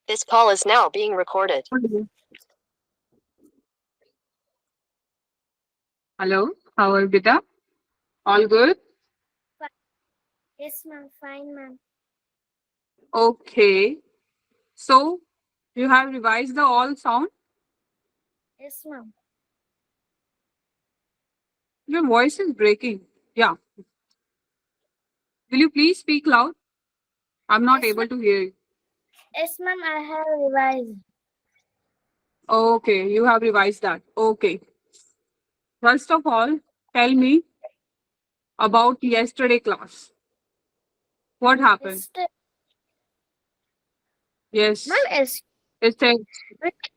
This call is now being recorded. Hello, how are you, Gita? All good? Yes, ma'am. Fine, ma'am. Okay. So, you have revised the all sound? Yes, ma'am. Your voice is breaking. Yeah. Will you please speak loud? I'm not Yes, able to hear you. Yes, ma'am. I have revised. Okay, you have revised that. Okay. First of all, tell me about yesterday class. What happened? Yes, ma'am. Yes. Yes. Yesterday,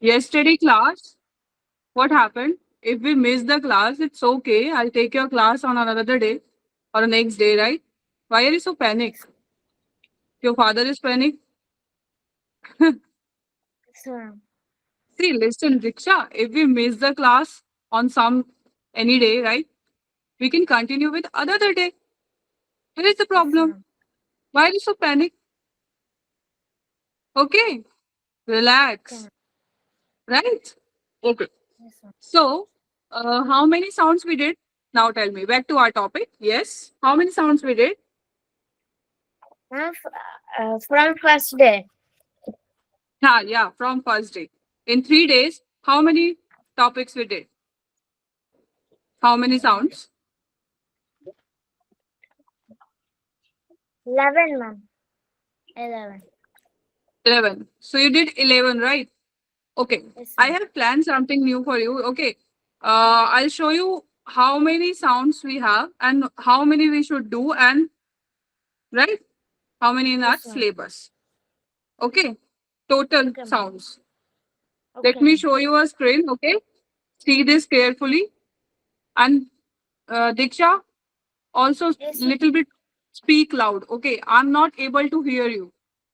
yesterday class, what happened? If we miss the class, it's okay. I'll take your class on another day or the next day, right? Why are you so panic? Your father is panic. Yes, ma'am. See, listen, Diksha, if we miss the class on some any day, right, we can continue with another day. Where is the Yes, problem? ma'am. Why are you so panic? Okay, Okay, relax, ma'am. right? Okay. Yes, ma'am. So, how many sounds we did? Now tell me. Back to our topic. Yes. How many sounds we did? Ma'am, from first day, Yeah, from first day. In 3 days, how many topics we did? How many sounds? 11, ma'am. 11. 11. So you did 11, right? Okay, Yes, I ma'am. have planned something new for you. Okay, I'll show you how many sounds we have and how many we should do, and right, how many in our Yes, ma'am. syllabus. Okay, total Okay, ma'am. sounds. Let Okay, me ma'am. show you a screen. Okay, see this carefully, and Diksha, also Yes, ma'am. little bit speak loud. Okay, I'm not able to hear you.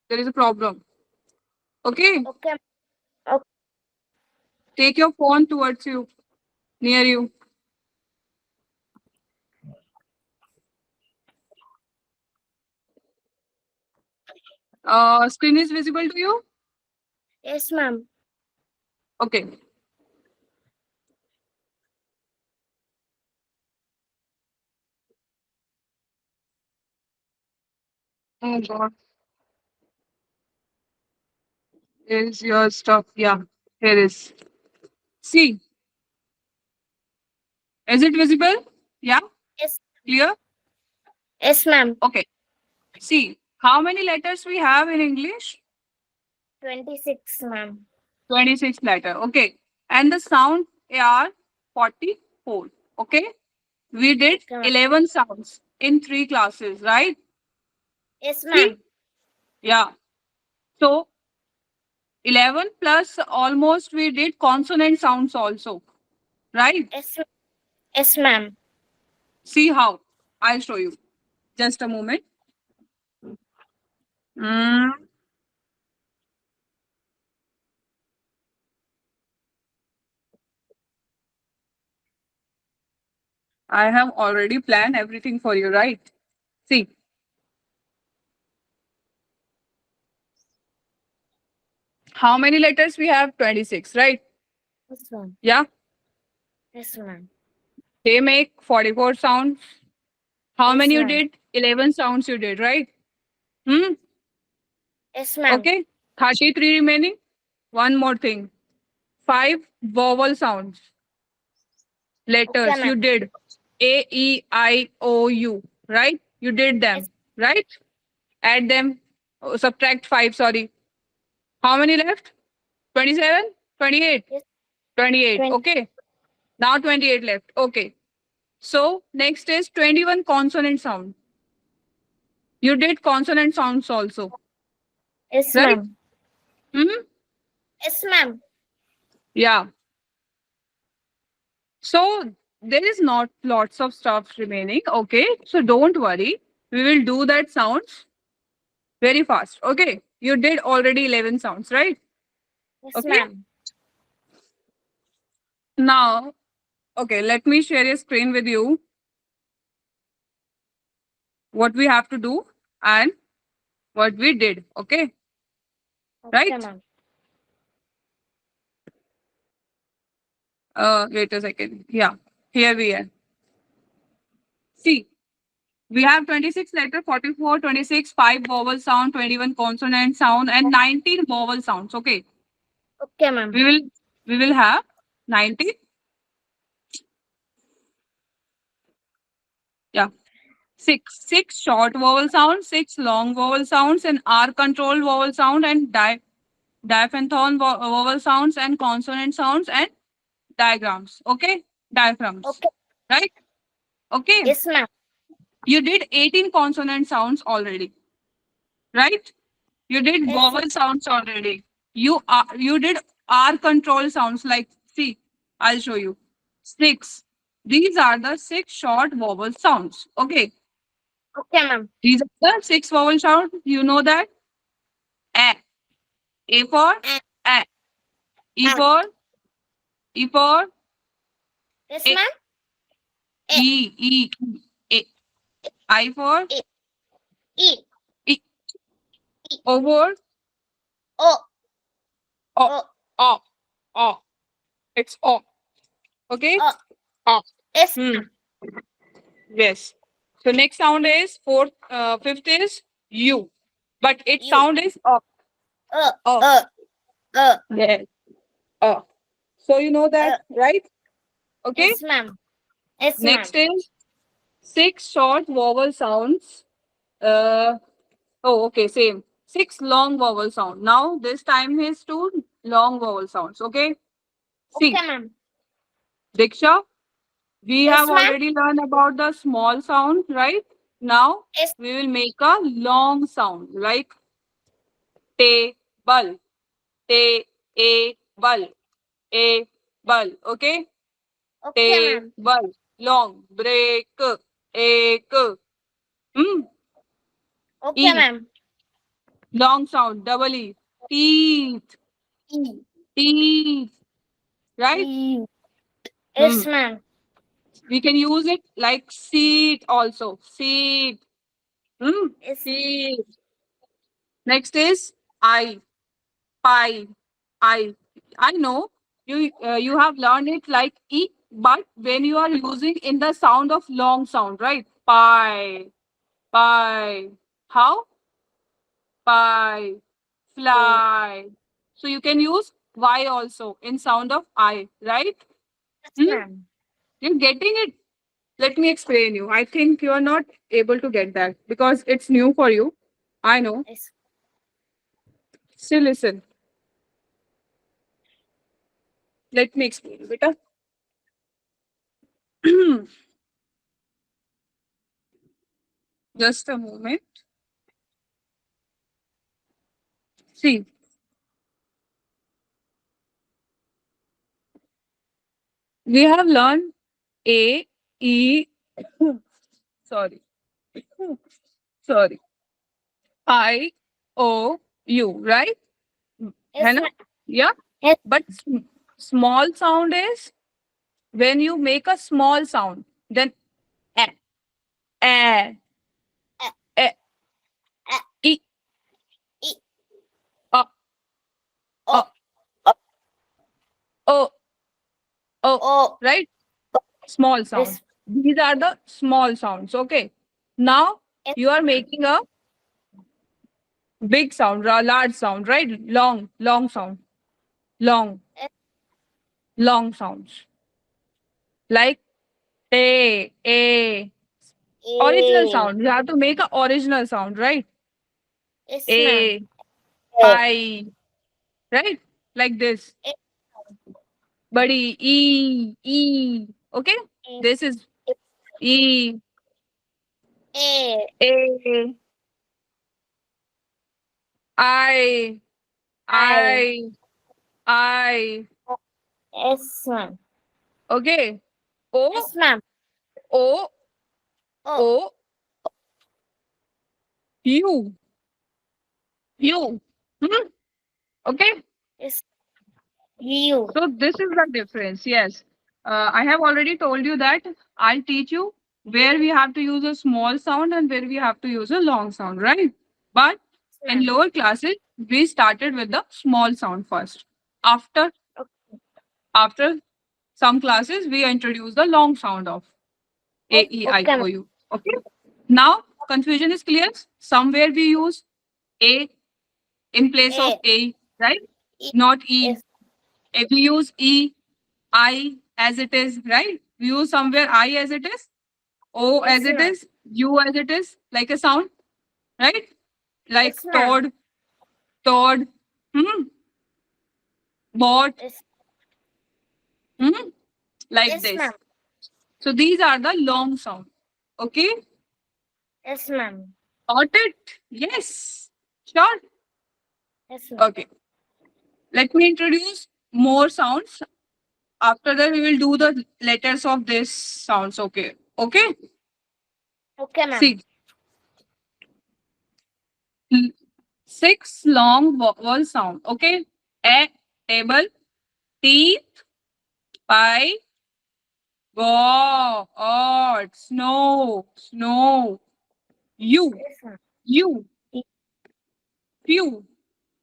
There is a problem. Okay, Okay. Okay. take your phone towards you, near you. Screen is visible to you. Yes, ma'am. Okay. Oh God. Is your stuff? Yeah, here is. See, is it visible? Yeah, Yes. clear? Yes, ma'am. Okay. See, how many letters we have in English? 26, ma'am. 26 letter. Okay. And the sound are 44. Okay. We did Okay, ma'am. 11 sounds in 3 classes, right? Yes, See? ma'am. Yeah. So 11 plus almost we did consonant sounds also, right? Yes, yes, ma'am. See how? I'll show you. Just a moment. Mm. I have already planned everything for you, right? See, how many letters we have? 26, right? Yes, ma'am. Yeah, Yes, ma'am. they make 44 sounds. How Yes, many you ma'am. did? 11 sounds you did, right? Hmm? Yes, ma'am. Okay, 33 remaining. One more thing. 5 vowel sounds. Okay, Letters ma'am. you did. A, E, I, O, U, right? You did Yes, them, right? Add them. Oh, subtract 5, sorry. How many left? 27? 28? yes. 28, 20. okay. Now 28 left. Okay. So next is 21 consonant sound. You did consonant sounds also, Yes, right? ma'am. Hmm. Yes, ma'am. Yeah. So there is not lots of stuff remaining. Okay. So don't worry. We will do that sounds very fast. Okay. You did already 11 sounds, right? Yes, Okay. ma'am. Now, okay, let me share a screen with you. What we have to do and what we did. Okay. right? Okay, ma'am. Wait a second. Yeah, here we are. See, we have 26 letter, 44, 26, 5 vowel sound, 21 consonant sound, and 19 vowel sounds. Okay, Okay, ma'am. we will have 19. Yeah, six short vowel sounds, 6 long vowel sounds, and R control vowel sound, and diphthong vowel sounds, and consonant sounds, and diagrams. Okay, diaphragms. Okay. Right. Okay, Yes, ma'am. you did 18 consonant sounds already. Right. You did Yes, vowel sounds already. You did R control sounds like, see, I'll show you. 6. These are the 6 short vowel sounds. Okay. okay, ma'am. These are the 6 vowel sounds. You know that? A. A for A. A. E A. for E for Yes, A. ma'am. A. E. A. I for E. E. E. O for O. O. O. O. O. It's O. Okay. O. O. Yes, Hmm. ma'am. Yes. So next sound is fifth is U, but its U. sound is O. O. O. O. O. Yes. O. So you know that, right? Okay. Yes, ma'am. Yes, ma'am. Next is 6 short vowel sounds. Uh, oh, okay, same. 6 long vowel sound. Now this time is 2 long vowel sounds. Okay. See, Okay, ma'am. Diksha, we Yes, have ma'am. already learned about the small sound, right? Now Yes. we will make a long sound like table, table, able. Okay, Okay, ma'am. table, long, break, ek, Okay, e, ma'am. long sound, double e, teeth, E. teeth, right? E. Hmm. Yes, ma'am. We can use it like seat also, seat, Yes. seat. Next is I, pie, I. I know you have learned it like e, but when you are using in the sound of long sound, right? Pie, pie. How? Pie, E. fly. So you can use y also in sound of I, right? Yes, Hmm? ma'am. You're getting it. Let me explain you. I think you are not able to get that because it's new for you. I know. Yes. Still listen. Let me explain, beta. Just a moment. See, we have learned A, E, sorry, sorry, I, O, U, right? Yes, है ना? ma'am. Yeah. Yes. But small sound is when you make a small sound, then a, a, A. e, A. e, E. a, O. a, o, o, O. right? Small sound. Yes. These are the small sounds. Okay. Now Yes. you are making a big sound, large sound, right? Long sound, long, Yes. long sounds like a. Original A. sound. You have to make a original sound, right? Yes, ma'am. A, A. I, right? Like this. A. Buddy, E. Okay? This is E, A. A, I, I. I, I. Yes, ma'am. Okay? O, Yes, ma'am. O, O. O, U, U. Hmm? Okay? Yes. U. So this is the difference. Yes. I have already told you that I'll teach you where we have to use a small sound and where we have to use a long sound, right? But Yes, in ma'am. lower classes, we started with the small sound first. After after some classes, we introduce the long sound of A, E, I, Okay, O, U. Okay. Now confusion is clear. Somewhere we use A in place of A, right? E. Not E. Yes. If we use E, I as it is, right? We use somewhere I as it is, O Yes, as it ma'am. is, U as it is, like a sound, right? Like Yes, ma'am. Todd, Todd, hmm, bought, Yes, hmm, like yes, ma'am. this. So these are the long sound. Okay, Yes, ma'am. got it? Yes, sure. Yes, ma'am. Okay, let me introduce more sounds. After that, we will do the letters of this sounds. Okay, okay. Okay, ma'am. See, 6 long vowel sound. Okay, a, table, teeth, pie, go, odd, snow, snow, you, Yes, ma'am. you, E. few,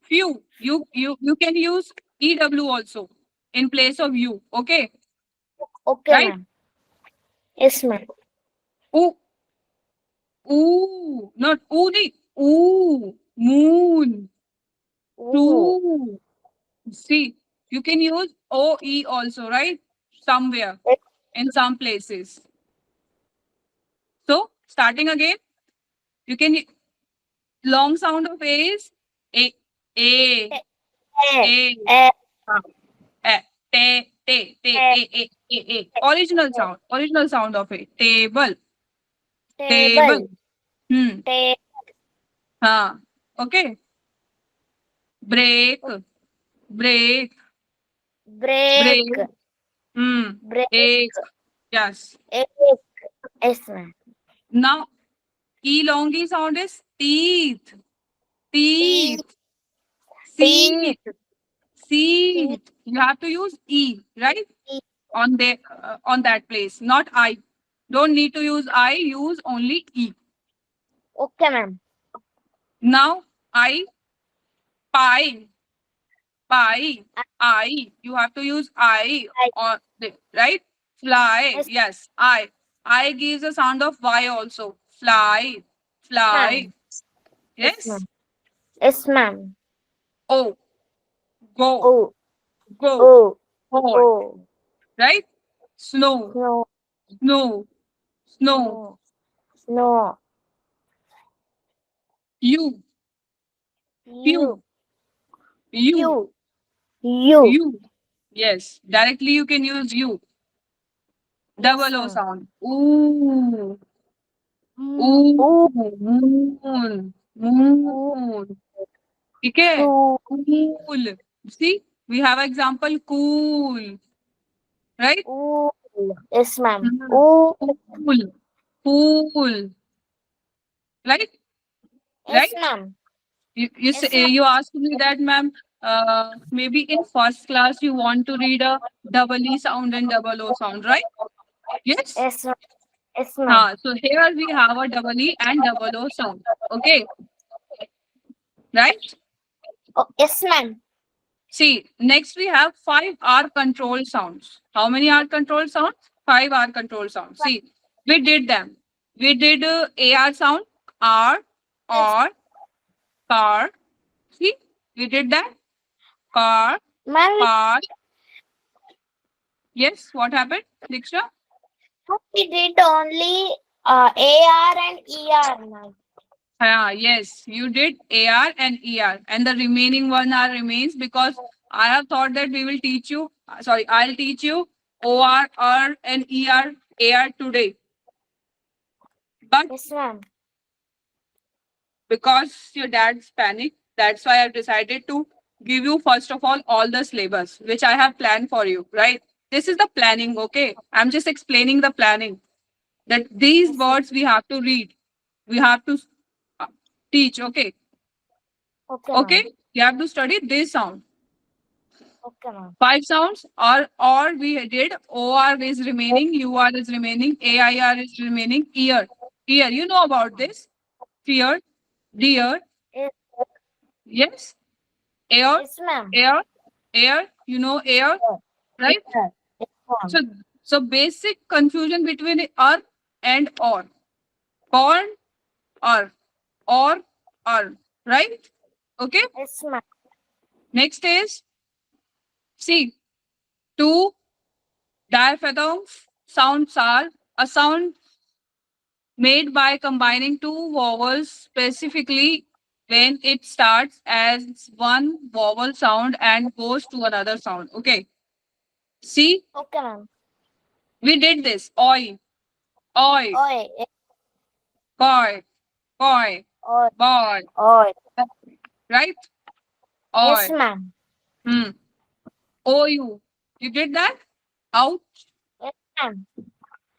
few. You can use EW also in place of you. Okay, Okay, right? ma'am. Yes, ma'am. Ooh, ooh, not ooh, ooh, moon, Ooh. two. See, you can use OE also, right? Somewhere Yes, in some places. So, starting again, you can long sound of A is A, A, eh, A, eh, uh, A. Original sound of A. Table, table. table, Hmm. ta- Okay. Break, break, break. break, Hmm. break, Egg. Yes. egg. Yes, ma'am. Now, elongi sound is teeth, Teeth, teeth, teeth, seat, teeth, seat. You have to use E, right? teeth. On that place, not I. Don't need to use I, use only E. Okay, ma'am. Now, I, pie, pie, I. You have to use I I, on the, right? Fly, yes, yes, I. I gives a sound of Y also. Fly, fly, ma'am. Yes, yes. ma'am. Yes, ma'am. O, go, Oh, go, oh, go, oh. right? Snow, No, snow, snow. no, no. You, You, you, you, you, you. you. Yes, directly you can use you. Yes, Double O ma'am. sound. Ooh, ooh, Oh, moon, oh, moon. Okay. oh. Cool. See, we have example cool, right? Ooh. Yes, ma'am. Mhm. Ooh. Cool, cool, right? Yes, Right? ma'am. You say, Yes, ma'am. you asked me that, ma'am. Maybe in first class you want to read a double E sound and double O sound, right? Yes. Yes, ma'am. Yes, ma'am. So here we have a double E and double O sound. Okay, right? Oh, yes, ma'am. See, next we have 5 R control sounds. How many R control sounds? 5 R control sounds. See, we did them. We did AR sound, R, Yes, or, car. See, we did that. Car, ma'am. car. Yes, what happened, Diksha? We did only AR and ER, ma'am. Yes, you did AR and ER, and the remaining 1 R remains because I have thought that we will teach you. Sorry, I'll teach you OR, R, and AR today. But Yes, ma'am. because your dad's panic, that's why I've decided to give you first of all the syllabus which I have planned for you. Right? This is the planning. Okay, I'm just explaining the planning that these Yes, ma'am. words we have to read, we have to uh, teach. Okay, Okay, okay, ma'am. you have to study this sound. Okay, ma'am. 5 sounds, or we did OR is remaining, UR is remaining, AIR is remaining, ear. Ear, you know about this. Fear, dear, Yes, yes. Air, Yes, ma'am. air, air. You know air, right? Yes, ma'am. So, so basic confusion between or and or. Corn or, or. Right? Okay. Yes, ma'am. Next is see two diphthongs sounds are a sound made by combining two vowels specifically when it starts as one vowel sound and goes to another sound. Okay. See, Okay, ma'am. we did this. Oi, oi, Oi, koi, koi, oi, boy. oi. Right? Yes, Oi. ma'am. Hmm. OU. You did that? Out? Yes, ma'am.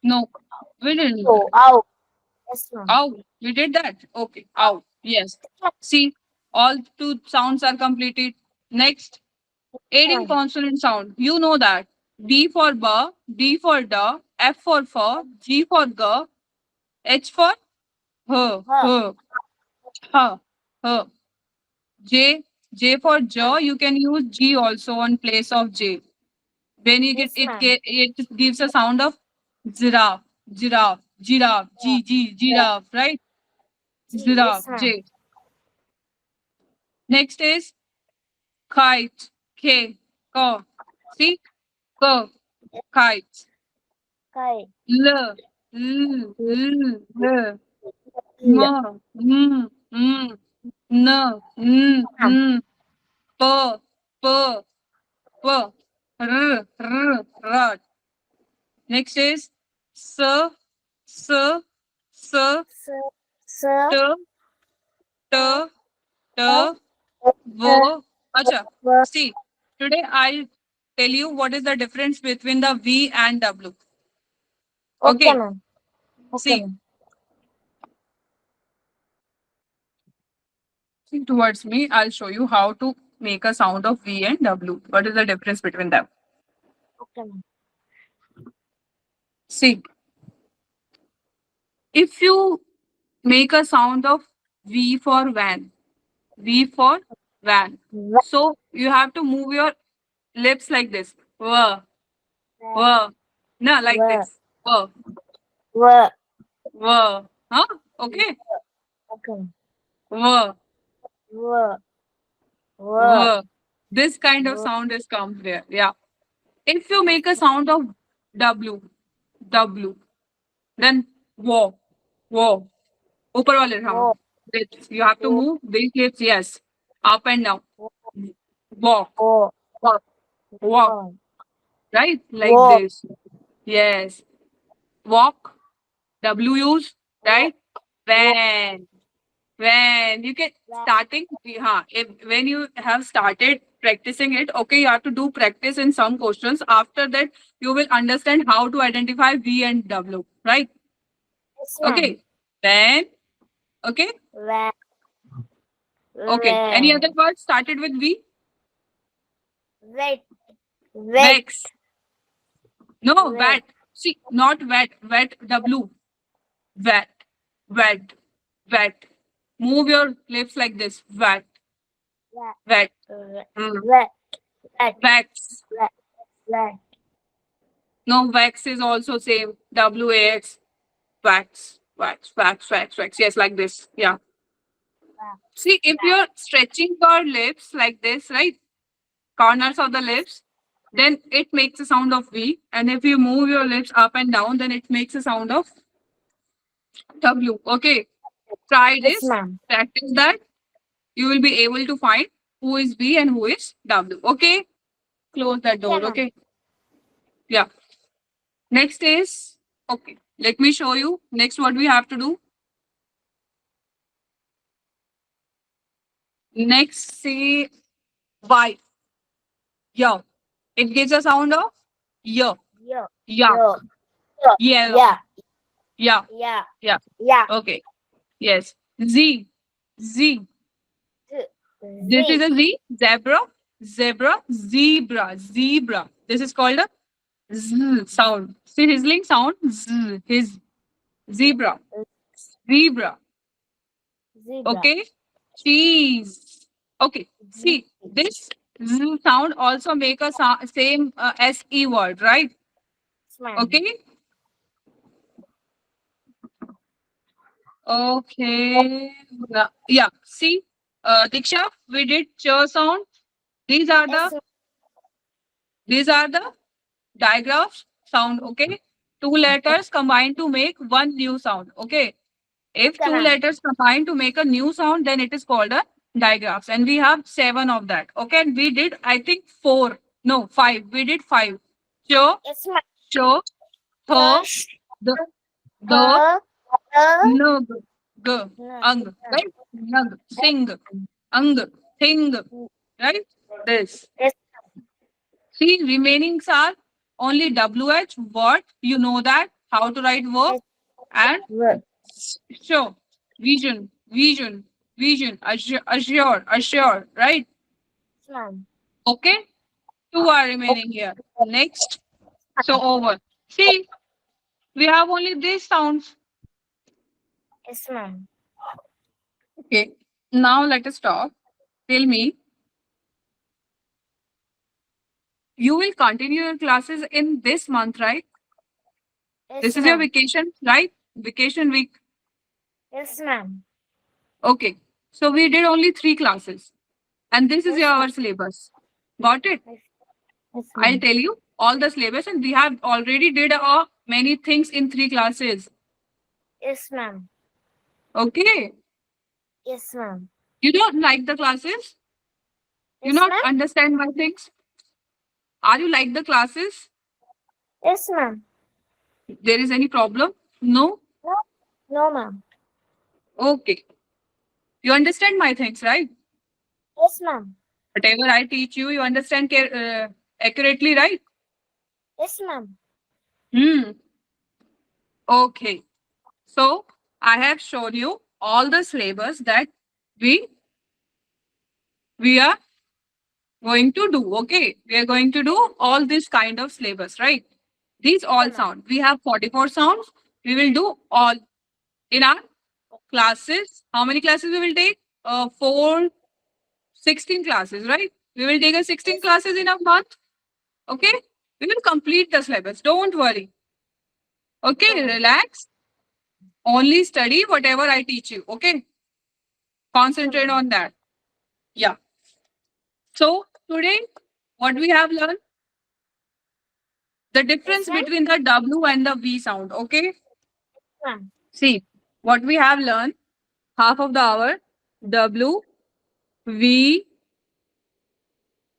No. We didn't do Oh, that. out. Yes, ma'am. Out. We did that? Okay. Out. Yes. See, all two sounds are completed. Next. Aiding Ma'am. consonant sound. You know that. D for ba, D for da, F for fa, G for ga, H for h, Huh. h, ha, h. J for ja. You can use G also on place of J. When you get Yes, ma'am. it gives a sound of giraffe, giraffe, giraffe, Yeah. giraffe, right? Giraffe, Yes, ma'am. J. Next is kite, K, ko. See, ko, kite. Kai. L, l, l, l. L. M, n, n, p, p, p. R. Next is s, s, s, Sir. Sir. t, t, t, wo. Acha. See, today I'll tell you what is the difference between the V and W. Okay, Okay. ma'am. Okay, See, ma'am. see towards me. I'll show you how to make a sound of V and W. What is the difference between them? Okay, ma'am. See, if you make a sound of V for van, V for van. So you have to move your lips like this. Wah, wah. No, like Word. this. Wah, Word. wah. Huh? Okay. Okay, ma'am. Wah, Word. Word. wah. This kind of Word. sound is comes there. Yeah. If you make a sound of W, W, then wo, wo. ऊपर वाले Word. sound. Lips. You have to move these lips, yes. Up and down. Walk, Word. walk, walk. Word. Right? Like Walk. this. Yes. Walk. W use, right? Walk. When you can starting, if when you have started practicing it, okay, you have to do practice in some questions. After that, you will understand how to identify V and W, right? Yes, ma'am. Okay. Then, okay, Where? okay. Any Where? other word started with V? Wet. Wet. Vex. No, Wet. wet. See, not wet. Wet. W. Wet. Wet. Wet. Move your lips like this. Wet. Wet. Wet. Wet. Mm. Wet. Wet. Wax. Wet. Wet. No, wax is also same. WAX. Wax. Wax. Wax. Wax. Wax. Yes, like this. Yeah. See, if you're stretching your lips like this, right? Corners of the lips, then it makes a sound of V. And if you move your lips up and down, then it makes a sound of W. Okay. Try Yes, this. ma'am. Practice that. You will be able to find who is V and who is W. Okay. Close that Okay, door. ma'am. Okay. Yeah. Next is, okay. Let me show you. Next, what we have to do. Next, say Y. Yeah. It gives a sound of yeah. Yeah. Yuck. Yeah. Yellow. Yeah. Yeah. Yeah. Yeah. Yeah. Okay. Yes. Z. Z. This is Z. a Z. Zebra. Zebra. Zebra. Zebra. This is called a Z sound. See, whistling sound. Z. His. Zebra. Zebra. Zebra. Okay. Cheese. Okay. See, this Z sound also make a same SE word, right? Yes, ma'am. Okay. Okay. Yeah. See, Diksha, we did ch sound. These are Yes, the these are the digraphs sound. Okay. Two letters combined to make one new sound. Okay. If okay, two ma'am. letters combine to make a new sound, then it is called a digraphs. And we have 7 of that. Okay. And we did, I think, 4. No, 5. We did 5. Cho, Yes, ma'am. cho, tho, Rush, the, the, her, her, nug, g, no, ang, right? Nug, sing, ang, thing, right? This. yes, See, remainings are only WH, what, you know that, how to write verb, yes, and word. sure, vision, vision, vision, assure, assure, right? Yes, ma'am. Okay, 2 are remaining here. Next, so over. See, we have only these sounds. Yes, ma'am. Okay, now let us talk. Tell me, you will continue your classes in this month, right? Yes, This is your ma'am. vacation, right? Vacation week. Yes, ma'am. Okay, so we did only 3 classes, and this is Yes, your ma'am. syllabus. Got it? Yes, I'll ma'am. tell you all the syllabus, and we have already did many things in 3 classes. Yes, ma'am. Okay, Yes, ma'am. you don't like the classes? You Yes, not ma'am. understand my things? Are you like the classes? Yes, ma'am. There is any problem? No? No, no, ma'am. Okay. You understand my things, right? Yes, ma'am. Whatever I teach you, you understand accurately, right? Yes, ma'am. Hmm. Okay. So I have shown you all the syllabus that we we are going to do. Okay. We are going to do all this kind of syllabus, right? These Okay, all ma'am. sound. We have 44 sounds. We will do all in our classes. How many classes we will take? 16 classes, right? We will take a 16 Yes, classes in a month. Okay. We will complete the syllabus. Don't worry. okay, Okay. ma'am. Relax. Only study whatever I teach you. Okay. Concentrate ma'am. on that. Yeah. So today, what we have learned? The Yes, difference ma'am. between the W and the V sound. Okay. Ma'am. See, what we have learned, half of the hour, W, V,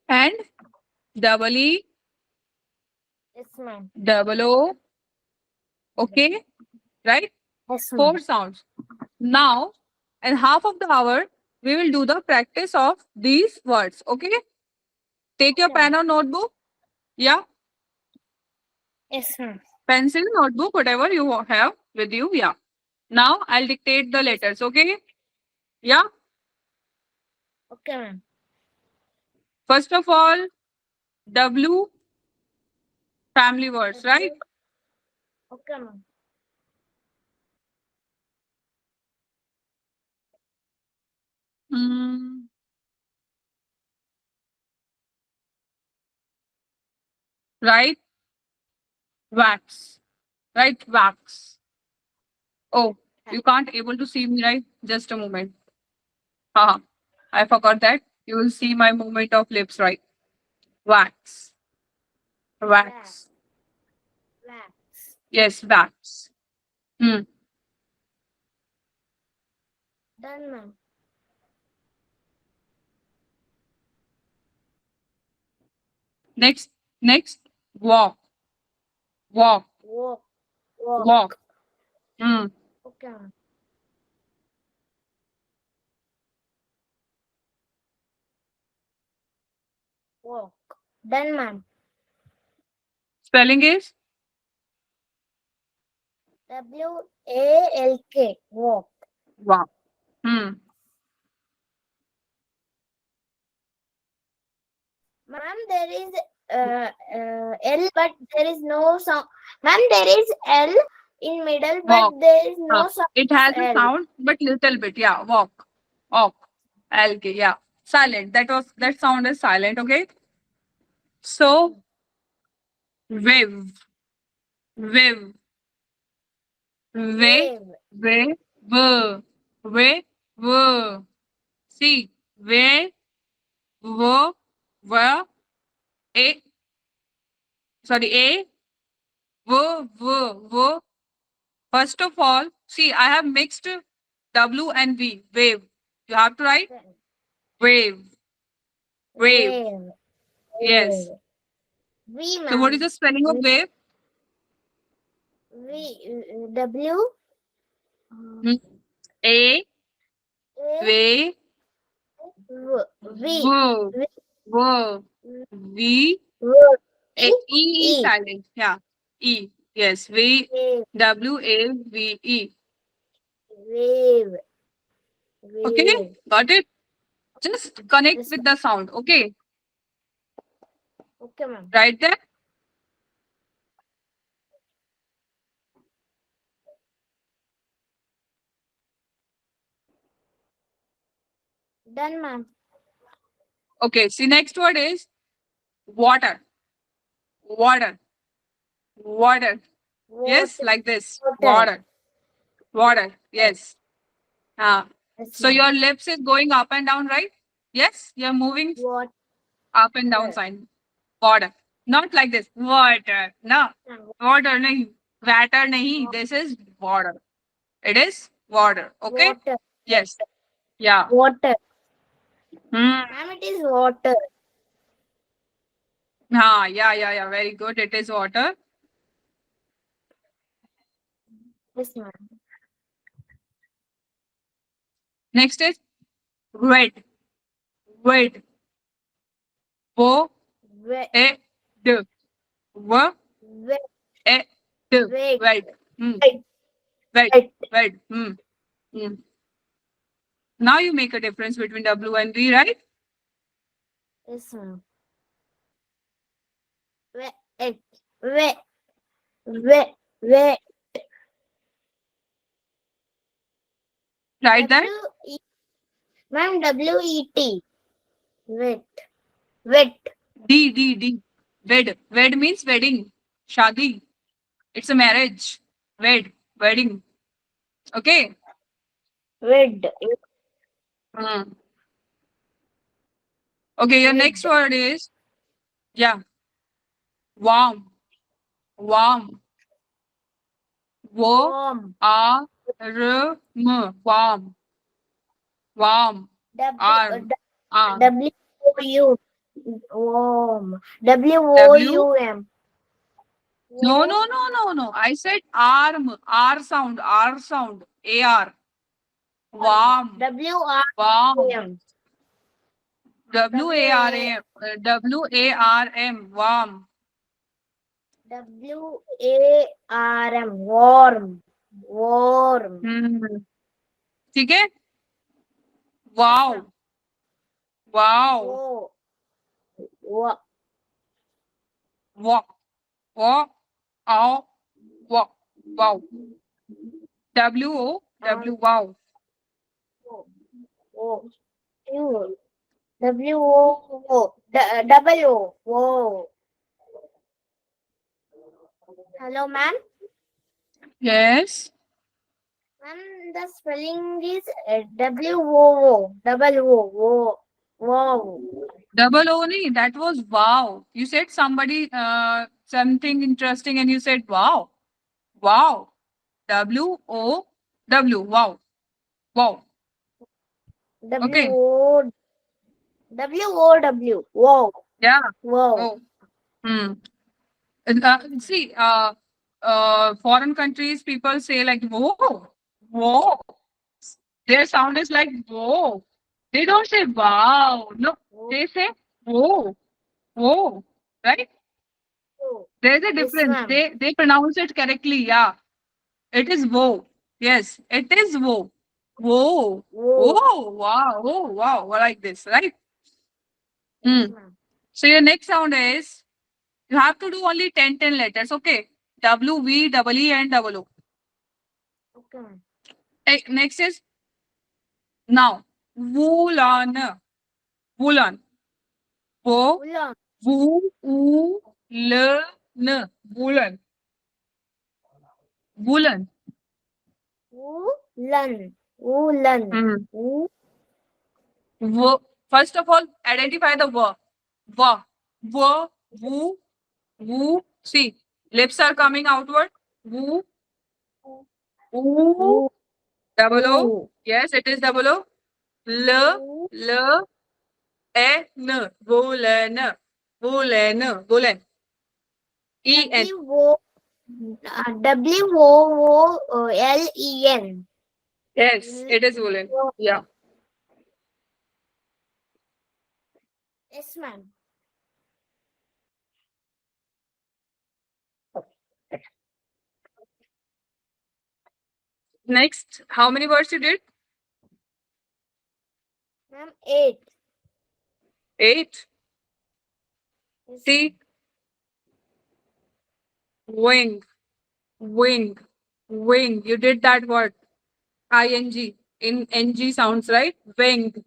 and double E, Yes, ma'am. double O. Okay. Right? Yes, 4 ma'am. sounds. Now, in half of the hour, we will do the practice of these words. Okay. Take your Okay, pen ma'am. or notebook. Yeah. Yes, ma'am. Pencil, notebook, whatever you have with you. Yeah. Now I'll dictate the letters. Okay. Yeah. Okay, ma'am. First of all, W, family words, right? W. Okay, ma'am. Mm, right. Wax. Right. Wax. Oh, you can't able to see me, right? Just a moment. Haha. I forgot that. You will see my movement of lips, right? Wax. Wax. Wax. Wax. Yes, wax. Hmm. Done, ma'am. Next. Next. Walk. Walk. Walk. Walk. Walk. Hmm. Okay, ma'am. Walk. Done, ma'am. Spelling is WALK. Walk. walk. Hmm. Ma'am, there is L, but there is no sound. Ma'am, there is L in middle, but Walk. there is no sound It of has a L. sound, but little bit. Yeah. Walk. Walk. LK. Yeah. Silent. That sound is silent. Okay. So wave, wave, wave, Wave. wave, wave, wave. See, wave, wo, wa, a. Sorry, a, wo. First of all, see, I have mixed W and V. Wave. You have to write wave, wave. Wave. Yes. Wave. V, So what is ma'am. the spelling of wave? W. Hmm. A, A. wave, V. wo, V. wo, V, V. E E. silent. Yeah. E. Yes. V, Wave. W, A, V, E. Wave. Okay. Wave. Got it? Just connect Yes, with the sound. Okay. okay, ma'am. Right there. Done, ma'am. Okay. See, next word is water. Water. Water. Yes, Water. like this. Water. Water. Water. Yes. Yes, So ma'am. your lips is going up and down, right? Yes, you're moving Water. up and down sign. Water. Not like this. Water. No. Water nahi. Water nahi. This is water. It is water. Okay? Water. Yes. Yeah. Water. Hmm. Ma'am, it is water. Yeah. Very good. It is water. Yes, ma'am. Next is red. Red. Wo, Wet. e, d. Wo, Wet. e, d. Wet. Red. Hmm. Wet. Red. Wet. Red. Hmm. Hmm. Now you make a difference between W and V, right? Yes, ma'am. Wet. Wet. Wet. Wet. Right there. W. Ma'am, W-E-T. Wet. Wet. D. Wed. Wed means wedding. Shadi. It's a marriage. Wed. Wedding. Okay. Wed. Hmm. Okay, your Wed. next word is, yeah, warm. Warm. Wo, Warm. a, r, m. Warm. Warm. Arm. Arm. W-O-U. Warm. W. W-O-U-M. No. I said arm. R sound. R sound. AR. Warm. Warm. W-R-M. WARM. WARM. Warm. W-A-R-M. Warm. Warm. ठीक है? Wow. Wow. Oh. Wa- Walk. Walk. Ow. Walk. Wow. W-O. Wow. O. U. W-O-O. Double O. Whoa. Hello, ma'am. Yes. Ma'am, the spelling is W-O-O. Double O. Whoa. Wow. Double O nahi. That was wow. You said something interesting and you said wow. Wow. W-O-W. Wow. Wow. Okay. W-O. W-O-W. Wow. Yeah. Wow. Oh. Hmm. See, foreign countries, people say like whoa, whoa. Their sound is like whoa. They don't say wow. No, they say whoa, whoa. Right? Wow. There's a Yes, difference. ma'am. They pronounce it correctly. Yeah, it is whoa. Yes, it is whoa. Whoa. Whoa. Whoa. Wow. Oh wow. Like this, right? Yes, Hmm. ma'am. So your next sound is you have to do only 10 letters. Okay. W, V, double E, and double O. Okay, ma'am. Next is now. Woolen. Woolen. Wo, Woolen. woo, oo, n. Woolen. Woolen. Woolen. Woolen. Hmm. Woo. First of all, identify the verb. Va, wo, woo, woo. See, lips are coming outward. Woo, oo, Woo. double O. Woo. Yes, it is double O. Woo. N. Woolen. Woolen. Woolen. En. Woolen. Yes, it is woolen. Yeah. Yes, ma'am. Next, how many words you did? Ma'am, 8. 8. Yes, See, wing, wing, wing. You did that word. ing in ng sounds, right? Wing,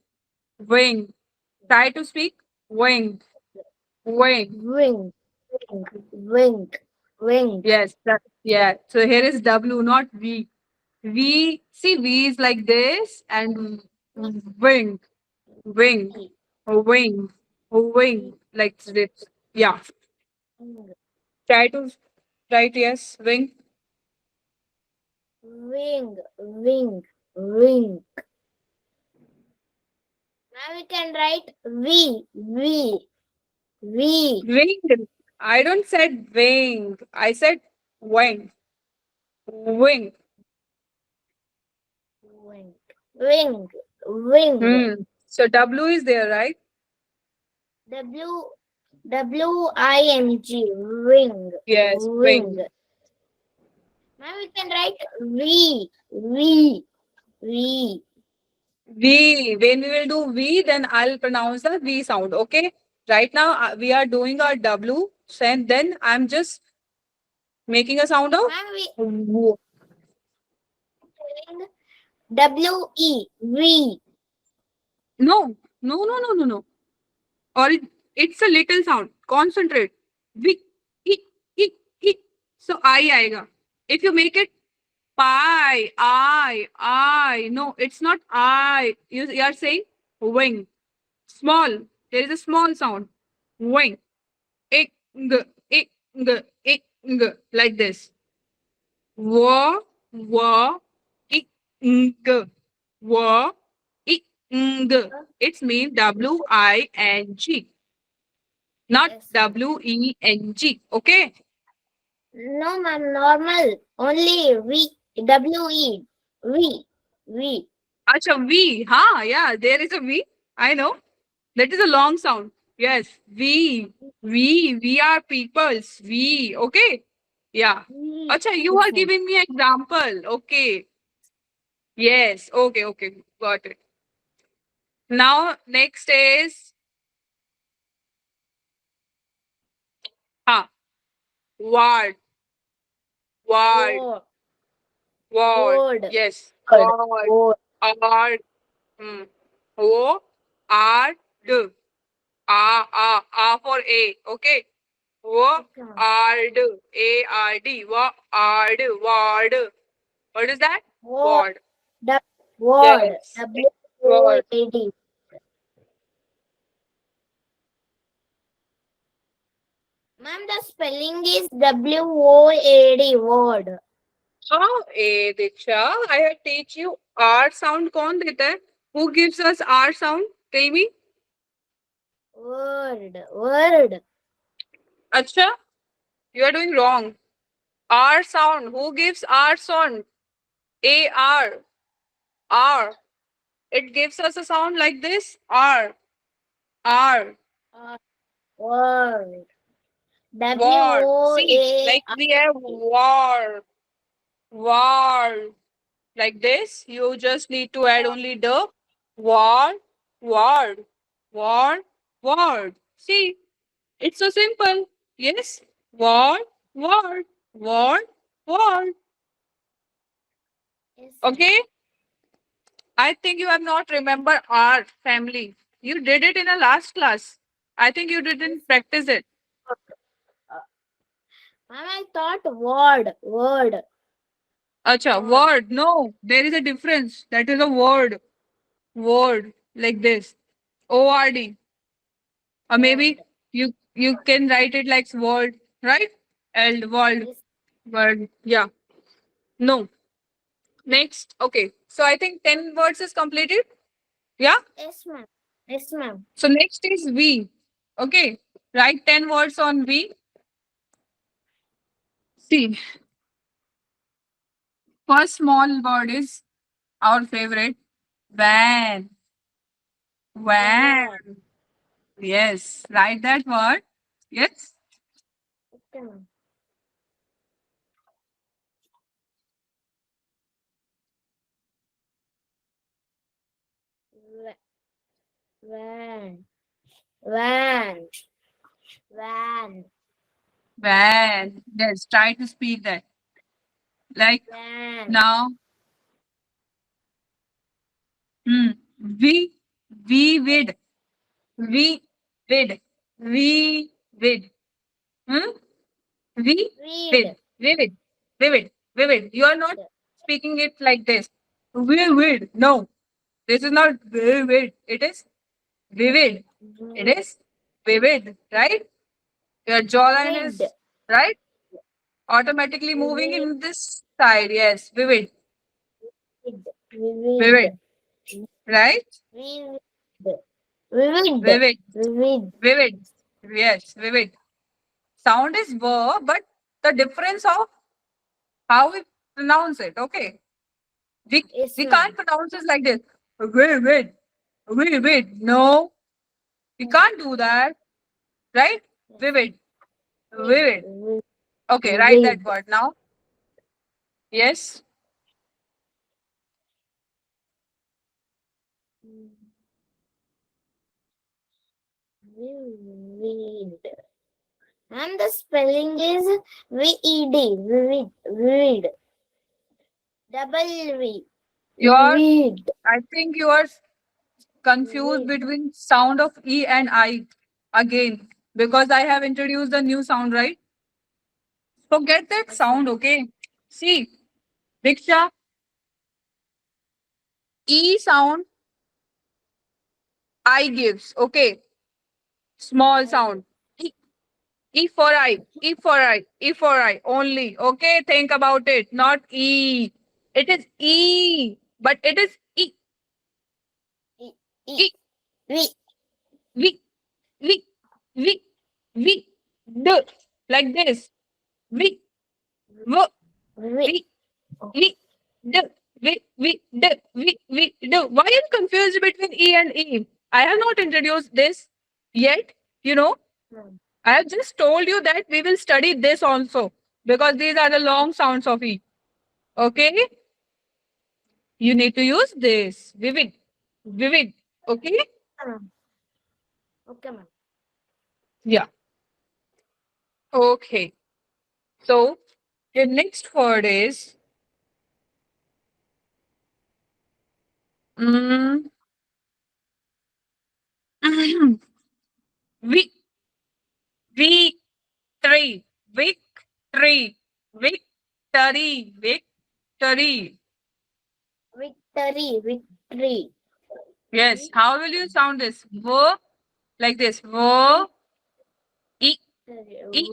wing. Try to speak. Wing, wing. Wing. Wing. Wing. Yes, yeah. So here is W, not V. V, see, V is like this, and wing, wing, wing, wing, like this. Yeah. Try to write yes, wing. Wing. Wing. Wing. Now we can write V. V. V. Wing. I don't said wing. I said wing. Wing. Wing. Wing. Wing. Hmm. So W is there, right? W. W-I-N-G. Wing. Yes, Wing. wing. Now we can write V. V. V. V. When we will do V, then I'll pronounce the V sound. Okay. Right now we are doing our W, and then I'm just making a sound of Ma'am, we W. W-E. V. No, no, no, no, no, no. Or it's a little sound. Concentrate. V. E. E. E. So I आएगा. If you make it I. No, it's not I. You are saying wing. Small. There is a small sound. Wing. Ik, ik, ik, like this. Wa, ik, wa, ik, It's mean W-I-N-G, not Yes, ma'am. W-E-N-G. Okay. No, ma'am. Normal. Only V. W-E. V. V. Acha, V. Ha, yeah, there is a V. I know. That is a long sound. Yes. We are peoples. We. Okay. Yeah. V. Acha, you Yes, are ma'am. giving me example. Okay. Yes. Okay. Got it. Now, next is ha. Word. Word. Word. Word. Word. Yes. Word. Word. Word. Ard. Hmm. O. R. D. A for A. Okay. Word. Ard. A-R-D. Word. Word. What is that? Word. Word. Word. Yes. Word. W-O-A-D. Ma'am, the spelling is W-O-A-D. Word. हाँ ए दीक्षा I had teach you R sound कौन देता है? Who gives us R sound? Tell me. Word. Word. अच्छा, you are doing wrong. R sound. Who gives R sound? A R. R. It gives us a sound like this. R. R. Word. War. See, W-O-A. like we have war. War. Like this. You just need to add only the war. Word. War. Word. See. It's so simple. Yes. Word, word, word, word. Yes, Okay. I think you have not remember our family. You did it in a last class. I think you didn't practice it. Ma'am, I thought word. Acha, Word. word. No, there is a difference. That is a word. Word like this. ORD. Or maybe Word. you can write it like word, right? L word. Yes, Word. Yeah. No. Next. Okay. So I think 10 words is completed. Yeah. yes, ma'am. Yes, ma'am. So next is V. Okay. Write 10 words on V. See, first small word is our favorite. Van. Van. Van. Yes. Write that word. Yes. Okay, ma'am. Va- Van. Van. Van. Van. Yes. Try to speak that. Like Van. now. Hmm. We. Vid. We. Vid. We. Vid. Hmm? We. Vid. Read. Vivid. Vivid. Vivid. You are not speaking it like this. Vivid. No. This is not vivid. It is vivid. It is vivid. Right? Your jawline Vivid. is right. Automatically moving Vivid. in this side. Yes. Vivid. Vivid. Vivid. Right? Vivid. Vivid. Vivid. Vivid. Vivid. Yes. Vivid. Sound is verb, but the difference of how we pronounce it. Okay. We, Yes, we ma'am. can't pronounce it like this. Vivid. Vivid. No. We can't do that. Right? Vivid. Vivid. Okay. Write that Vivid. word now. Yes. Vivid. And the spelling is V-E-D. Vivid. Vivid. Double V. You are, Vivid. I think you are confused Vivid. between sound of E and I again because I have introduced the new sound, right? Forget that Yes, sound, ma'am. okay? See, Diksha, E sound I gives, okay? Small I sound. E, E for I, E for I, E for I only, okay? Think about it, not E. It is E, but it is E, E. E. E, V. V, V, V, V, D, like this. V, V, V. V, V, D, V. Why are you confused between E and E? I have not introduced this yet. You know, I have just told you that we will study this also because these are the long sounds of E. Okay? You need to use this. Vivid. Vivid. Okay? Okay, ma'am. Yeah. Okay. So, your next word is mm, vi, victory. Victory. Victory. Victory. Victory. Victory. Yes. How will you sound this? Wo, like this. Wo, I, I, Victory.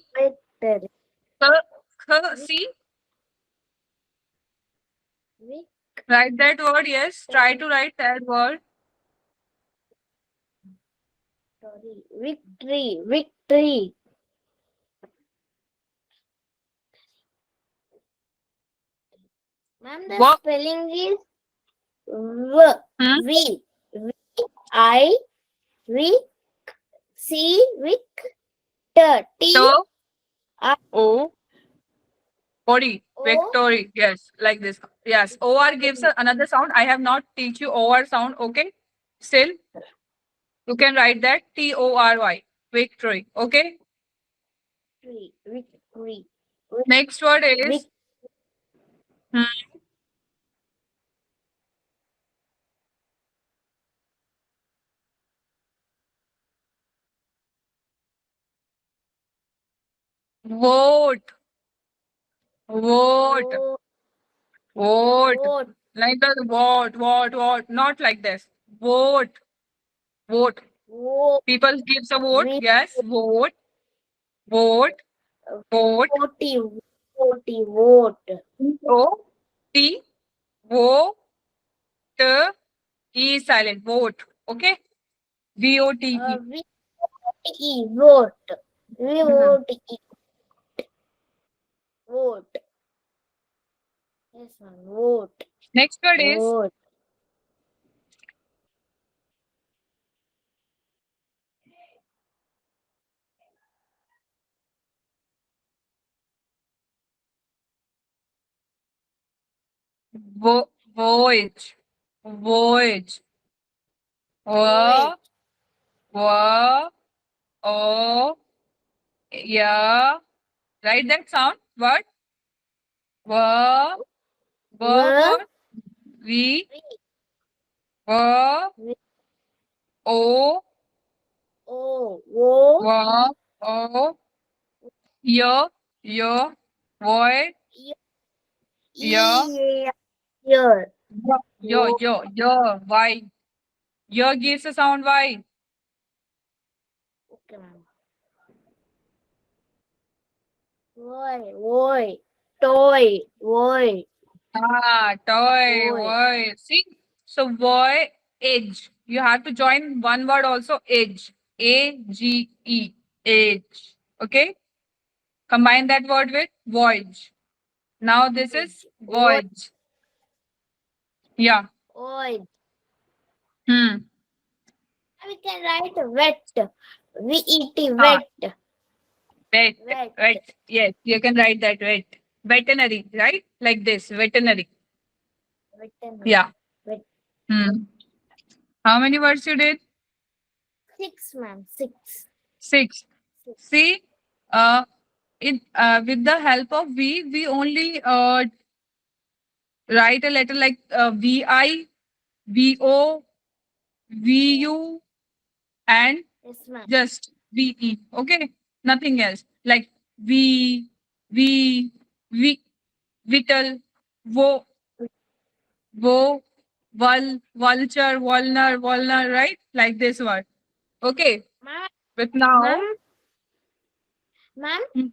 k, k. See? Victory. Write that word. Yes. Try to write that word. Victory. Victory. Ma'am, the Work. spelling is V. Hmm? V. V. I. V. C. Victor. T. To, R. O, body. O. Victory. Yes. Like this. Yes. OR gives another sound. I have not teach you OR sound. Okay. Still, you can write that Tory. Victory. Okay. Victory. Victory. Next word is Vic. hmm, Vote. Vote. Vote. Vote. Vote. Like the vote. Not like this. Vote. Vote. Vote. People gives a vote. We Yes. Vote. Vote. Vote. vote. O. T. Vote. E is silent. Vote. Okay. VOTE. Vote. Mhm. Vote. Vote. Yes, ma'am. Vote. Next word is Vote. voyage. Voyage. Vote. Wa, o, yeah. Write that sound. What? Wa, wa V. for we, wa, V. o, O. O. wa, o, yo, yo, void, E. yo, Year. yo, why? Yo gives a sound why? Okay, ma'am. Voy. Toy. Voy. Toy, Voy. boy. See, so boy, edge. You have to join one word also, edge. AGE, edge. Okay? Combine that word with voyage. Now this is Void. voyage. Yeah. Void. Hmm. We can write wet. V-E-T. Ah, Wet. wet, Wet. wet. Yes, you can write that wet. Veterinary, right? Like this, veterinary. Veterinary. Yeah. Wet. Hmm. How many words you did? 6, ma'am. 6. 6. 6. See, with the help of we only write a letter like VI, VO, VU, and Yes, ma'am. just VE. Okay, nothing else. Like V, V, V, Vittal, Wo, Wo, Vulture, Vulner, right? Like this word. Okay, Ma'am. but now, Ma'am. Ma'am. hmm,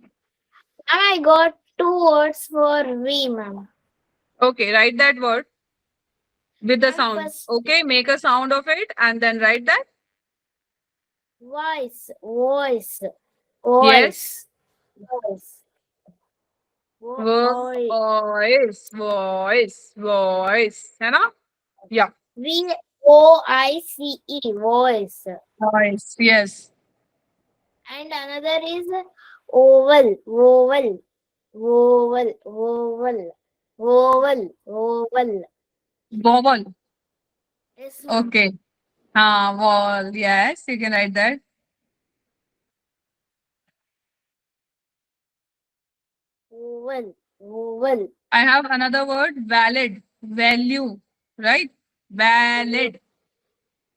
I got 2 words for V, ma'am. okay, write that word with the Ma'am, sound. first Okay, make a sound of it and then write that. voice. Voice. Yes. Voice. Voice. Voice. Voice. है ना? Yeah. VOICE. Voice. Voice. Yes. And another is oval. Vowel. Vowel. Vowel. Vowel. Vowel. Vowel. Yes, ma'am. Okay. Vowel. Yes, you can write that. Vowel. Vowel. I have another word. Valid. Value. Right? Valid.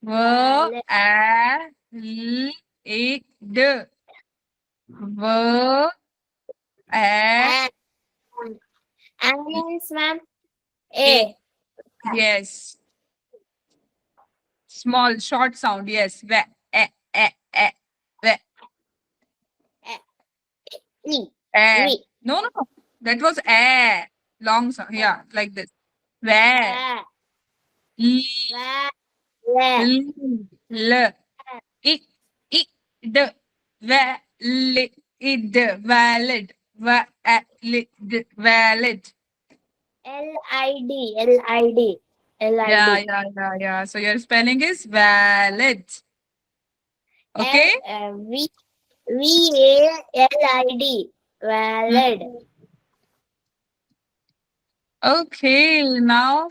V Valid. A L A D. V A And means, ma'am. A. A. Yes. Small short sound. Yes. V A A. V E. A. V. No. That was a long sound. Yeah, like this. Where? Va. L, Va. Le. l, I, d, valid, valid. LID. LID. Yeah, LID. yeah, yeah, yeah. So your spelling is valid. L. Okay. V. VALID. Valid. Mm. Okay. Now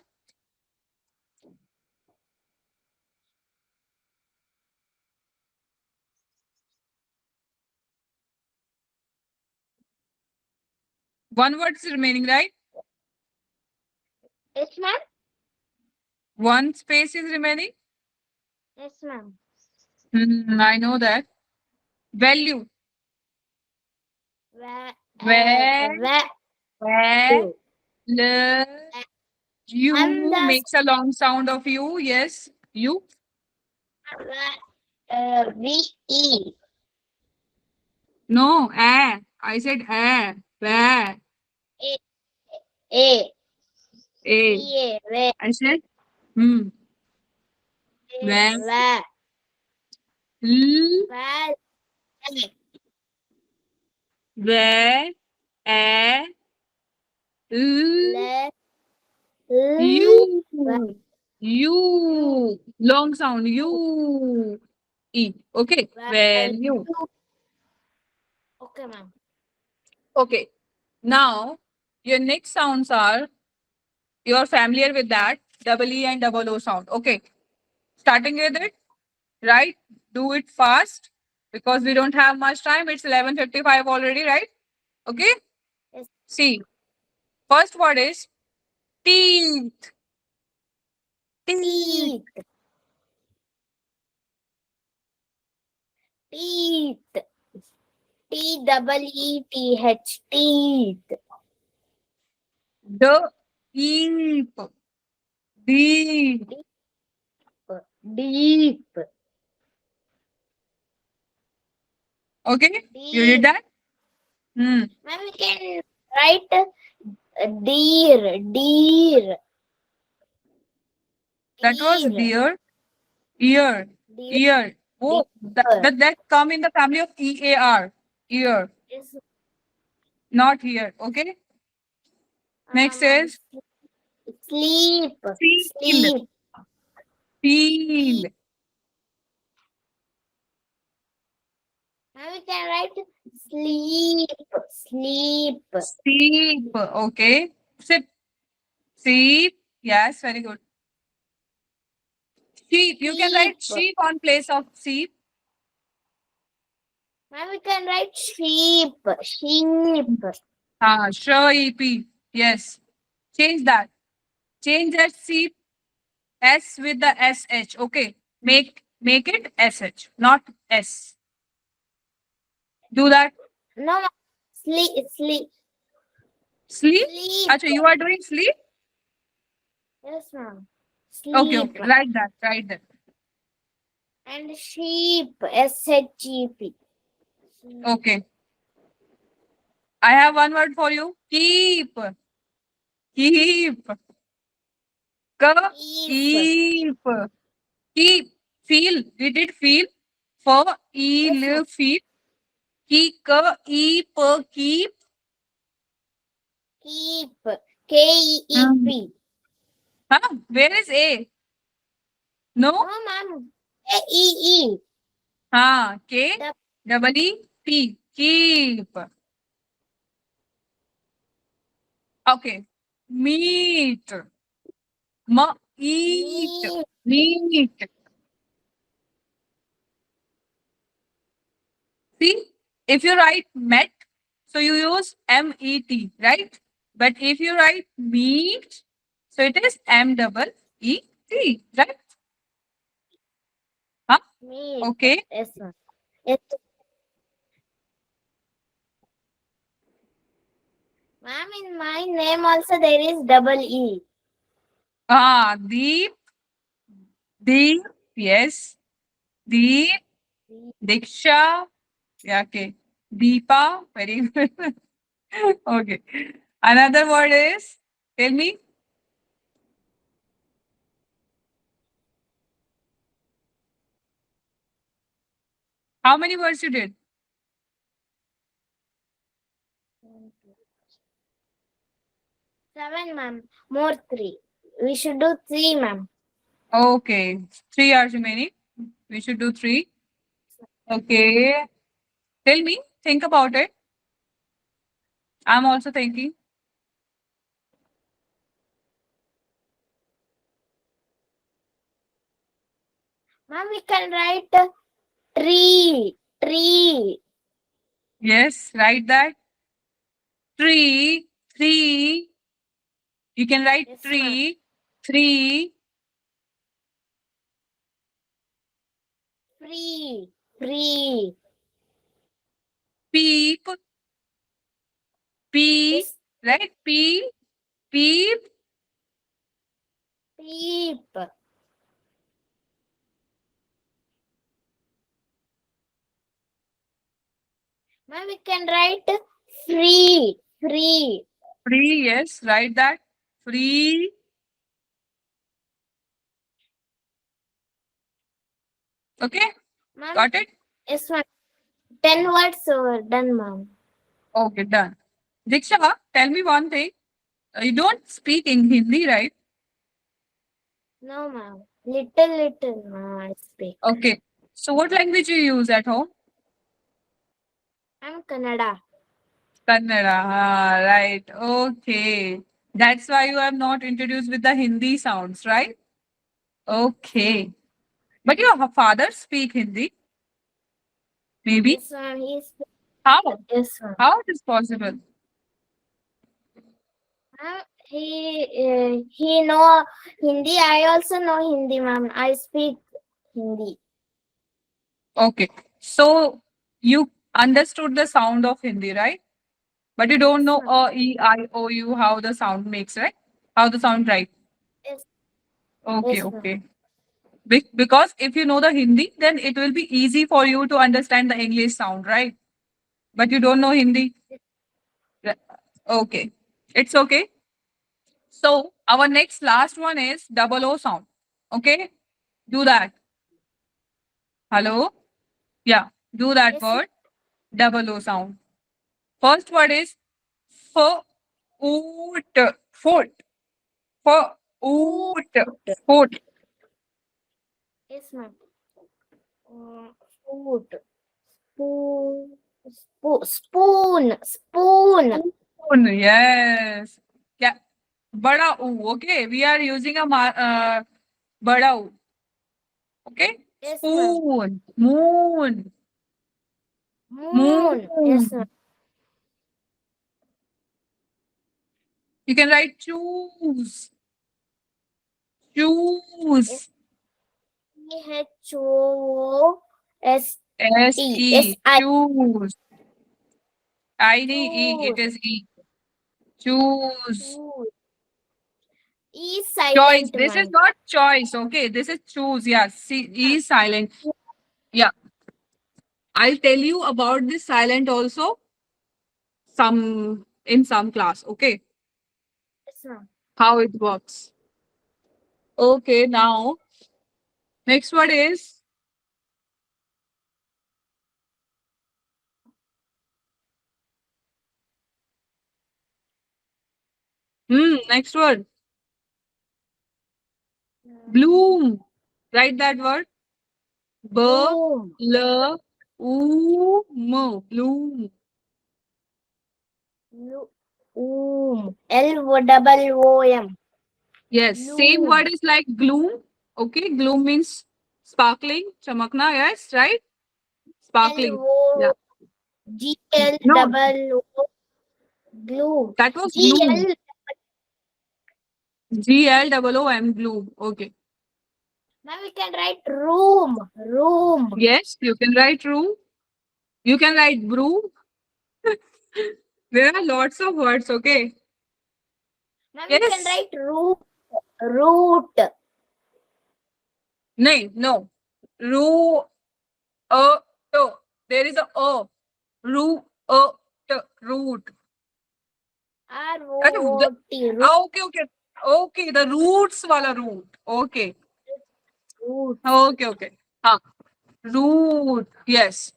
one word is remaining, right? Yes, ma'am. One space is remaining. Yes, ma'am. I know that. Value. Where, Value. you And the makes a long sound of you. Yes, you. VE. No, I said where, A. A. a. Where. I said where, Where. l, Where. where, a, l, Let. you, you. Long sound, you, e. Okay, value. Okay, ma'am. Okay, now your next sounds are, you're familiar with that, double E and double O sound. Okay, starting with it, right? Do it fast because we don't have much time. It's 11:55 already, right? Okay. Yes. See, first word is teeth. Teeth. Teeth. Teeth. TEETH. Teeth. The deep. Deep. Deep. Okay, you did Deep. that. Hmm. Ma'am, we can write deer. Deer. That was Deer. deer. Ear. Deer. Ear. Oh, Deer. that come in the family of EAR. Ear. Yes, Not here. Okay. Next ma'am. is Sleep. seal. Sleep. Seal. Now we can write sleep. Sleep. Sleep. Okay. Sip. Sheep. Yes, very good. Sheep. You can Sheep. write sheep on place of sheep. Now we can write sheep. Sheep. Sheep. Yes. Change that. Change that sheep S with the SH. Okay. Make it SH, not S. Do that. No, ma'am. Sleep. Sleep. Sleep. Sleep. Acha, you are doing sleep? Yes, ma'am. Okay, Sleep. okay. Write that. Write that. And sheep. SHEP. Okay. I have one word for you. Keep. Keep. Keep. Keep. Keep. Feel. We did feel. For Yes, ma'am. feel. Keep. Keep. Keep. KEEP. Huh? Where is A? No, No? ma'am. KEE. K. The Double E. P. Keep. Okay. Meat. Eat. meat. Meat. See, if you write met, so you use MET, right? But if you write meat, so it is MEET, right? Huh? Meat. Okay. Yes, ma'am. Yes. Ma'am, in my name also there is double E. Deep, deep, yes. Deep, Diksha, yeah, okay. Deepa, very good. Okay. Another word is, tell me, how many words you did? 7, ma'am. More 3. We should do 3, ma'am. Okay. 3 hours remaining. We should do 3. Okay. Tell me, think about it. I'm also thinking. Ma'am, we can write tree. Tree. Yes, write that. Tree, three. You can write Yes, ma'am. tree, three, Free. Free. peep, P, Yes. right? P, peep. Peep. Ma'am, we can write free. Free. Free, yes, write that. Free. Okay, Ma'am, got it? yes, ma'am. 10 words done, ma'am. Okay, done. Diksha, tell me one thing. You don't speak in Hindi, right? No, ma'am. Little, ma'am, I speak. Okay. So what language you use at home? I'm Kannada. Kannada. Ah, right. Okay. That's why you have not introduced with the Hindi sounds, right? Okay. But your father speak Hindi, maybe. Yes, ma'am. He speak. How? Yes, ma'am. How it is possible? Ma'am, he know Hindi. I also know Hindi, ma'am. I speak Hindi. Okay. So you understood the sound of Hindi, right? But you don't Yes, know ma'am. E, I, O, U, how the sound makes, right? How the sound right. Yes, Okay, yes, ma'am. okay. Because if you know the Hindi, then it will be easy for you to understand the English sound, right? But you don't know Hindi. Right. Okay. It's okay. So our next last one is double O sound. Okay. Do that. Hello. Yeah. Do that Yes, ma'am. word. Double O sound. First word is f oot foot. F oot Food. foot. Yes, ma'am. Food. Spoon. Spoon. Spoon. Spoon. Yes. Yeah. Bada U. Okay. We are using a bada U. Okay. Yes, ma'am. Spoon. Moon. Moon. Yes, ma'am. Moon. You can write choose. Choose. S Choose. E. S-I. Choose. I D E. It Choose. is E. Choose. Choose. E Choice. silent, This is ma'am. not choice. Okay. This is choose. Yeah. C E is silent. Yeah. I'll tell you about this silent also some in some class. Okay. Yes, ma'am. How it works. Okay. Now next word is next word bloom. Write that word. B Bloom. L U M. Bloom. L-O-O-M. Yes. Same word Bloom. is like gloom. Okay. Gloom means sparkling. Chamakna. Yes. Right. Sparkling. Yeah. No. L-O-G-L-O. Gloom. That was gloom. G-L. GLOOM. Gloom. Okay. Now we can write room. Room. Yes. You can write room. You can write broom. There are lots of words. Okay. Now we can Yes. write root. Root. Nay. No. Ru. To. There is a Ru. To. Root. अरे R-O-O-T. Root. Okay okay okay the roots वाला root okay Roots. Okay okay हाँ root yes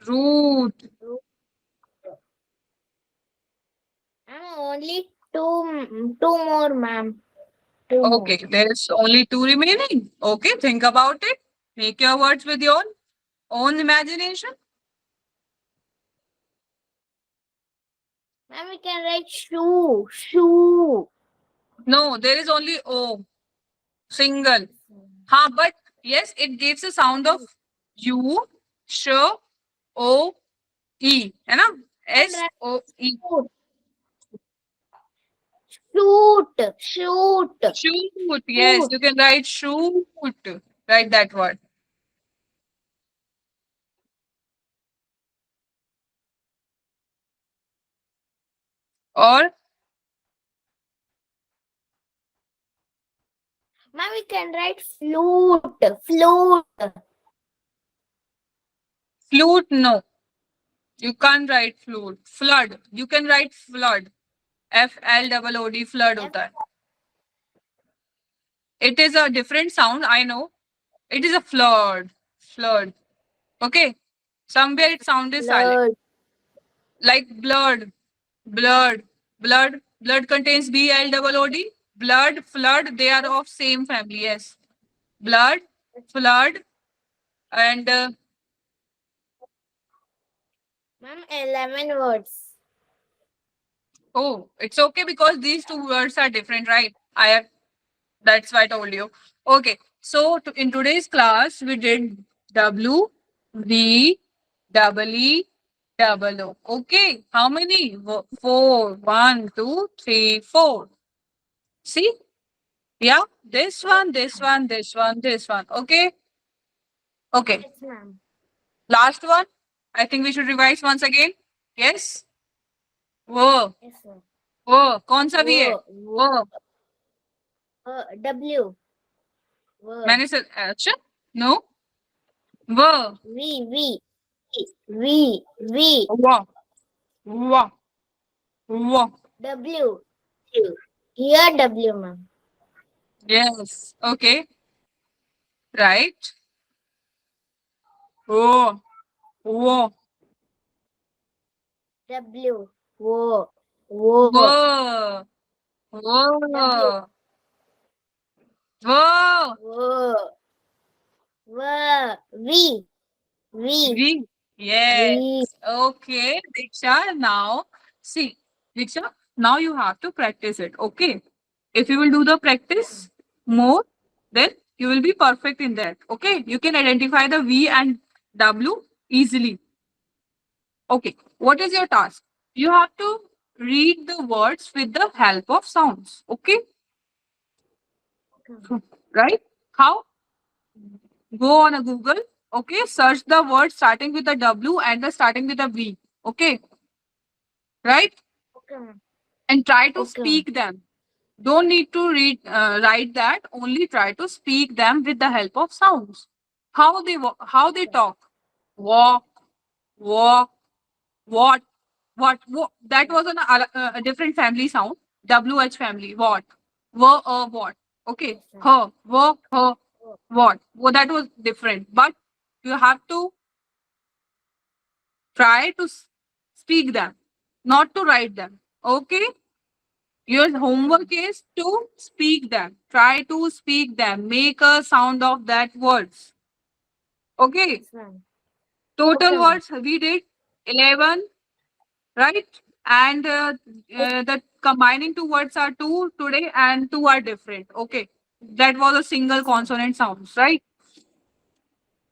root Root. Only two more, ma'am. Two more. okay there is only two remaining okay think about it make your words with your own imagination Ma'am, we can write shoe. Shoe. no there is only o single हाँ but yes it gives a sound of u sh o e है ना And s o e shoot. Shoot. Shoot. shoot yes Shoot. you can write shoot write that word Or Ma'am, we can write flute. Flute. flute? No. You can't write flute. Flood. You can write flood. FLOOD. Flood F- hota hai. It is a different sound. I know. It is a flood. Flood. Okay. Somewhere its sound is silent. Flood. Like blood. Blood. Blood. Blood contains BLOOD. Blood. Flood. They are of same family. Yes. Blood. Flood. And Ma'am, 11 words. oh, it's okay because these two words are different, right? I have That's why I told you. Okay. So in today's class, we did W, V, double E, double O. Okay. How many? Four. 1, 2, 3, 4. See? Yeah. This one, this one, this one, this one. Okay. Okay. Yes, ma'am. Last one. I think we should revise once again. Yes. वो Yes, sir. वो कौन सा भी है वो W. Word. मैंने अच्छा no वो V. V. वाह वाह वाह W. Here W, ma'am. Yes. Okay. Right. Oh. Oh. W. Whoa. W. Whoa. Whoa. V. V. Yes. Okay. Diksha. Now, see, Diksha. Now you have to practice it. Okay. If you will do the practice more, then you will be perfect in that. Okay. You can identify the V and W easily. Okay. What is your task? You have to read the words with the help of sounds. Okay. Right? How? Go on a Google. Okay. Search the word starting with a W and the starting with a V. Okay. Right? Okay, ma'am. And try to Okay. speak them. Don't need to write that. Only try to speak them with the help of sounds. How they talk. Walk, walk, what, what. That was a different family sound. WH family. What? What. Okay. Yes, sir. Her, her, what. Well, that was different. But you have to try to speak them, not to write them. Okay. Your homework is to speak them. Try to speak them. Make a sound of that words. Okay. Yes, ma'am. Total Okay, ma'am. words we did 11, right? And the combining two words are two today and two are different. Okay. That was a single consonant sounds, right?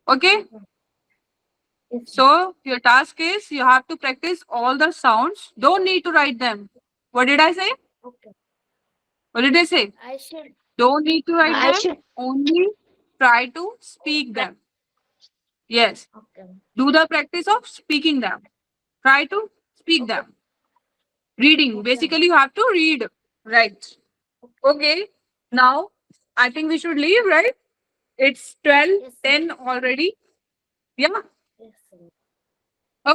Okay. Yes, ma'am. So your task is you have to practice all the sounds. Don't need to write them. What did I say? Okay. What did I say? I should. Don't need to write I them. should. Only try to speak them. Yes. Okay. Do the practice of speaking them. Try to speak Okay. them. Reading. Okay. Basically, you have to read. Right. Okay. Now, I think we should leave, right? It's 12, Yes, sir. 10 already. Yeah. Yes, sir.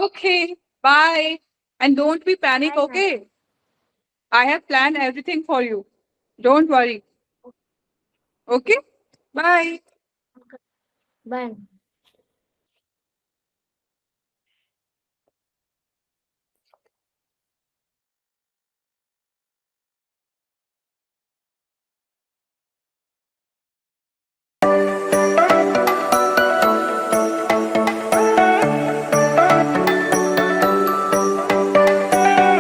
Okay. Bye. And don't be panic, Bye, ma'am. okay? I have planned everything for you. Don't worry. Okay? Bye. Bye.